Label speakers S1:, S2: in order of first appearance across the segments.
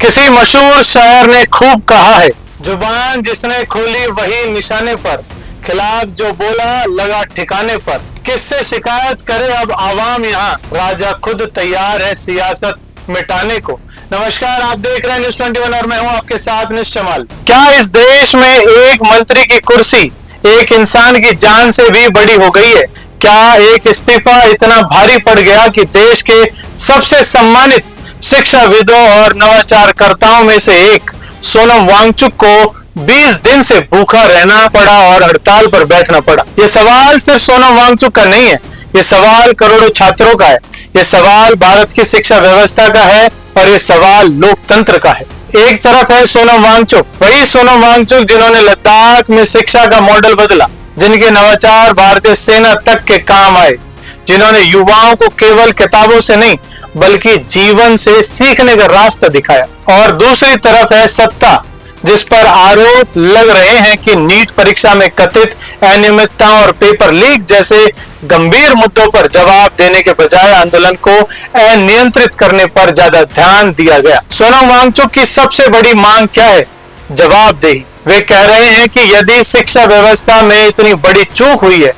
S1: किसी मशहूर शायर ने खूब कहा है, जुबान जिसने खोली वही निशाने पर, खिलाफ जो बोला लगा ठिकाने पर। किससे शिकायत करे अब आवाम यहाँ, राजा खुद तैयार है सियासत मिटाने को। नमस्कार, आप देख रहे हैं न्यूज़ 21 और मैं हूं आपके साथ निश्चमाल। क्या इस देश में एक मंत्री की कुर्सी एक इंसान की जान से भी बड़ी हो गई है? क्या एक इस्तीफा इतना भारी पड़ गया कि देश के सबसे सम्मानित शिक्षाविदों और नवाचारकर्ताओं में से एक सोनम वांगचुक को 20 दिन से भूखा रहना पड़ा और हड़ताल पर बैठना पड़ा? ये सवाल सिर्फ सोनम वांगचुक का नहीं है, ये सवाल करोड़ों छात्रों का है, ये सवाल भारत की शिक्षा व्यवस्था का है और ये सवाल लोकतंत्र का है। एक तरफ है सोनम वांगचुक, वही सोनम वांगचुक जिन्होंने लद्दाख में शिक्षा का मॉडल बदला, जिनके नवाचार भारतीय सेना तक के काम आए, जिन्होंने युवाओं को केवल किताबों से नहीं बल्कि जीवन से सीखने का रास्ता दिखाया। और दूसरी तरफ है सत्ता, जिस पर आरोप लग रहे हैं कि नीट परीक्षा में कथित अनियमितताओं और पेपर लीक जैसे गंभीर मुद्दों पर जवाब देने के बजाय आंदोलन को अनियंत्रित करने पर ज्यादा ध्यान दिया गया। सोनम वांगचुक की सबसे बड़ी मांग क्या है? जवाबदेही। वे कह रहे हैं कि यदि शिक्षा व्यवस्था में इतनी बड़ी चूक हुई है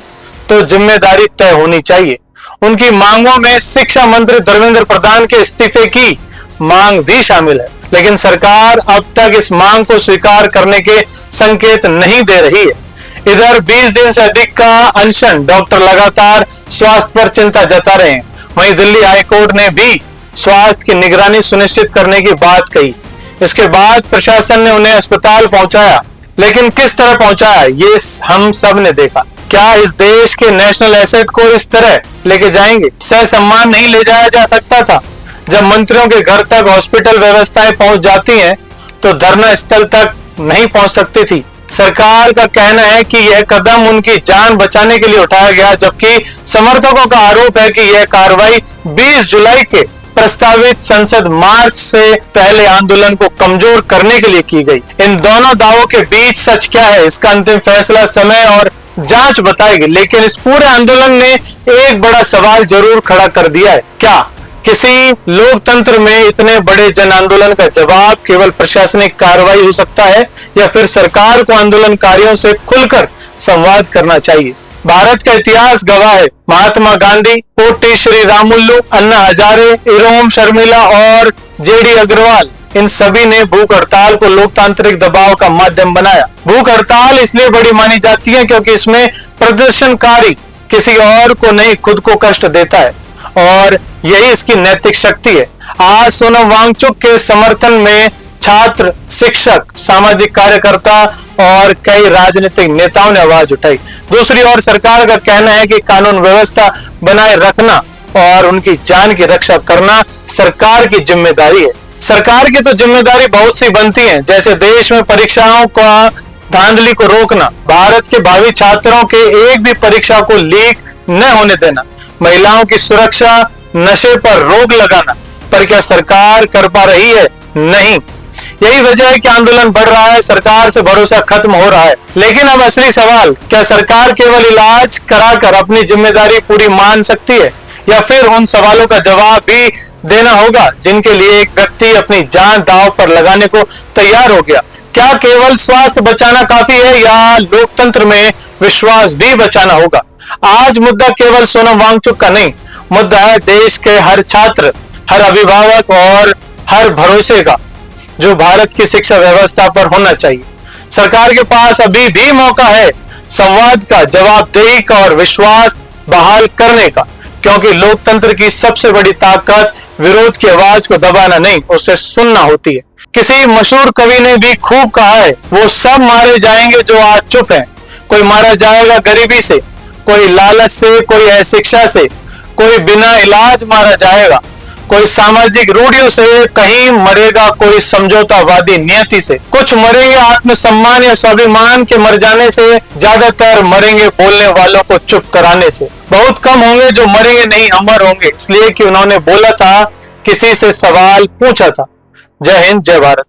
S1: तो जिम्मेदारी तय होनी चाहिए। उनकी मांगों में शिक्षा मंत्री धर्मेंद्र प्रधान के इस्तीफे की मांग भी शामिल है, लेकिन सरकार अब तक इस मांग को स्वीकार करने के संकेत नहीं दे रही है। इधर 20 दिन से अधिक का अनशन, डॉक्टर लगातार स्वास्थ्य पर चिंता जता रहे हैं। वहीं दिल्ली हाईकोर्ट ने भी स्वास्थ्य की निगरानी सुनिश्चित करने की बात कही। इसके बाद प्रशासन ने उन्हें अस्पताल पहुंचाया, लेकिन किस तरह पहुंचाया ये हम सब ने देखा। क्या इस देश के नेशनल एसेट को इस तरह लेके जाएंगे? ससम्मान नहीं ले जाया जा सकता था? जब मंत्रियों के घर तक हॉस्पिटल व्यवस्थाएं पहुंच जाती हैं तो धरना स्थल तक नहीं पहुंच सकती थी। सरकार का कहना है कि यह कदम उनकी जान बचाने के लिए उठाया गया, जबकि समर्थकों का आरोप है कि यह कार्रवाई 20 जुलाई के प्रस्तावित संसद मार्च से पहले आंदोलन को कमजोर करने के लिए की गई। इन दोनों दावों के बीच सच क्या है, इसका अंतिम फैसला समय और जांच बताएगी। लेकिन इस पूरे आंदोलन ने एक बड़ा सवाल जरूर खड़ा कर दिया है। क्या किसी लोकतंत्र में इतने बड़े जन आंदोलन का जवाब केवल प्रशासनिक कार्रवाई हो सकता है, या फिर सरकार को आंदोलनकारियों से खुलकर संवाद करना चाहिए? भारत का इतिहास गवाह है। महात्मा गांधी, पोटी श्री रामुलु, अन्ना हजारे, इरोम शर्मिला और जेडी अग्रवाल, इन सभी ने भूख हड़ताल को लोकतांत्रिक दबाव का माध्यम बनाया। भूख हड़ताल इसलिए बड़ी मानी जाती है क्योंकि इसमें प्रदर्शनकारी किसी और को नहीं खुद को कष्ट देता है, और यही इसकी नैतिक शक्ति है। आज सोनम वांगचुक के समर्थन में छात्र, शिक्षक, सामाजिक कार्यकर्ता और कई राजनीतिक नेताओं ने आवाज उठाई। दूसरी ओर सरकार का कहना है कि कानून व्यवस्था बनाए रखना और उनकी जान की रक्षा करना सरकार की जिम्मेदारी है। सरकार की तो जिम्मेदारी बहुत सी बनती है, जैसे देश में परीक्षाओं का धांधली को रोकना, भारत के भावी छात्रों के एक भी परीक्षा को लीक न होने देना, महिलाओं की सुरक्षा, नशे पर रोक लगाना। पर क्या सरकार कर पा रही है? नहीं। यही वजह है कि आंदोलन बढ़ रहा है, सरकार से भरोसा खत्म हो रहा है। लेकिन अब असली सवाल, क्या सरकार केवल इलाज कराकर अपनी जिम्मेदारी पूरी मान सकती है, या फिर उन सवालों का जवाब भी देना होगा जिनके लिए एक व्यक्ति अपनी जान दांव पर लगाने को तैयार हो गया? क्या केवल स्वास्थ्य बचाना काफी है, या लोकतंत्र में विश्वास भी बचाना होगा? आज मुद्दा केवल सोनम वांगचुक का नहीं, मुद्दा है देश के हर छात्र, हर अभिभावक और हर भरोसे का, जो भारत की शिक्षा व्यवस्था पर होना चाहिए। सरकार के पास अभी भी मौका है संवाद का, जवाबदेही का और विश्वास बहाल करने का, क्योंकि लोकतंत्र की सबसे बड़ी ताकत विरोध की आवाज को दबाना नहीं, उसे सुनना होती है। किसी मशहूर कवि ने भी खूब कहा है, वो सब मारे जाएंगे जो आज चुप हैं। कोई मारा जाएगा गरीबी से, कोई लालच से, कोई अशिक्षा से, कोई बिना इलाज मारा जाएगा, कोई सामाजिक रूढ़ियों से, कहीं मरेगा कोई समझौतावादी नियति से। कुछ मरेंगे आत्मसम्मान या स्वाभिमान के मर जाने से, ज्यादातर मरेंगे बोलने वालों को चुप कराने से। बहुत कम होंगे जो मरेंगे नहीं अमर होंगे, इसलिए कि उन्होंने बोला था, किसी से सवाल पूछा था। जय हिंद, जय भारत।